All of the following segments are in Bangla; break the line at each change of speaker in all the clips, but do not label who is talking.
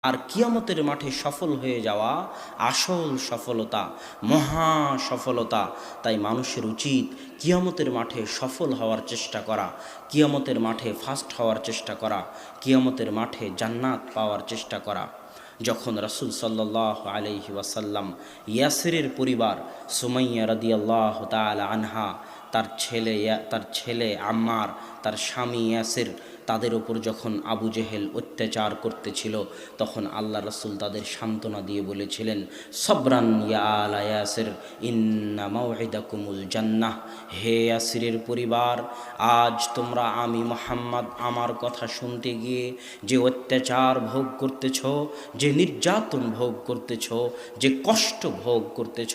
আর কিয়ামতের মাঠে সফল হয়ে যাওয়া আসল সফলতা, মহা সফলতা। তাই মানুষের উচিত কিয়ামতের মাঠে সফল হওয়ার চেষ্টা করা, কিয়ামতের মাঠে ফার্স্ট হওয়ার চেষ্টা করা, কিয়ামতের মাঠে জান্নাত পাওয়ার চেষ্টা করা। যখন রাসূল সাল্লাল্লাহু আলাইহি ওয়াসাল্লাম ইয়াসিরের পরিবার সুমাইয়া রাদিয়াল্লাহু তাআলা আনহা, তার ছেলে আম্মার, তার স্বামী ইয়াসির, তাদের ওপর যখন আবু জেহেল অত্যাচার করতেছিল, তখন আল্লাহ রাসূল তাদের সান্ত্বনা দিয়ে বলেছিলেন, সবরান ইয়া আলা ইয়াসির ইন্না মাউইদাকুমুল জান্নাহ। হে ইয়াসিরের পরিবার, আজ তোমরা আমি মুহাম্মদ আমার কথা শুনতে গিয়ে যে অত্যাচার ভোগ করতেছ, যে নির্যাতন ভোগ করতেছ, যে কষ্ট ভোগ করতেছ,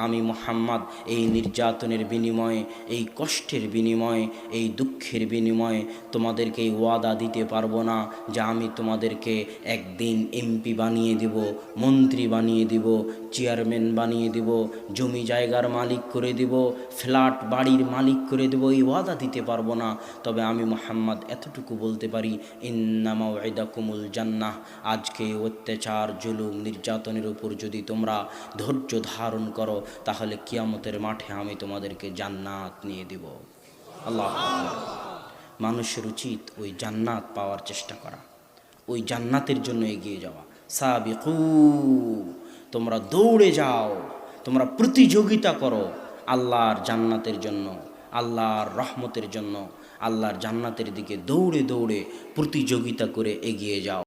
আমি মুহাম্মদ এই নির্যাতনের বিনিময়ে, এই কষ্টের বিনিময়ে, এই দুঃখের বিনিময়ে তোমাদেরকে এই ওয়াদা দিতে পারবো না যে আমি তোমাদেরকে একদিন এমপি বানিয়ে দিব, মন্ত্রী বানিয়ে দিব, চেয়ারম্যান বানিয়ে দিব, জমি জায়গার মালিক করে দিব, ফ্ল্যাট বাড়ির মালিক করে দেব। এই ওয়াদা দিতে পারবো না। তবে আমি মুহাম্মদ এতটুকু বলতে পারি, ইন্না মাউইদাকুমুল জান্নাহ। আজকে অত্যাচার, জুলুম, নির্যাতনের উপর যদি তোমরা ধৈর্য ধারণ করো, তাহলে কিয়ামতের মাঠে আমি তোমাদেরকে জান্নাত নিয়ে দিব। আল্লাহু আকবার। মানুষের উচিত ওই জান্নাত পাওয়ার চেষ্টা করা, ওই জান্নাতের জন্য এগিয়ে যাওয়া। সাবিকু, তোমরা দৌড়ে যাও, তোমরা প্রতিযোগিতা করো আল্লাহর জান্নাতের জন্য, আল্লাহর রহমতের জন্য। আল্লাহর জান্নাতের দিকে দৌড়ে দৌড়ে প্রতিযোগিতা করে এগিয়ে যাও।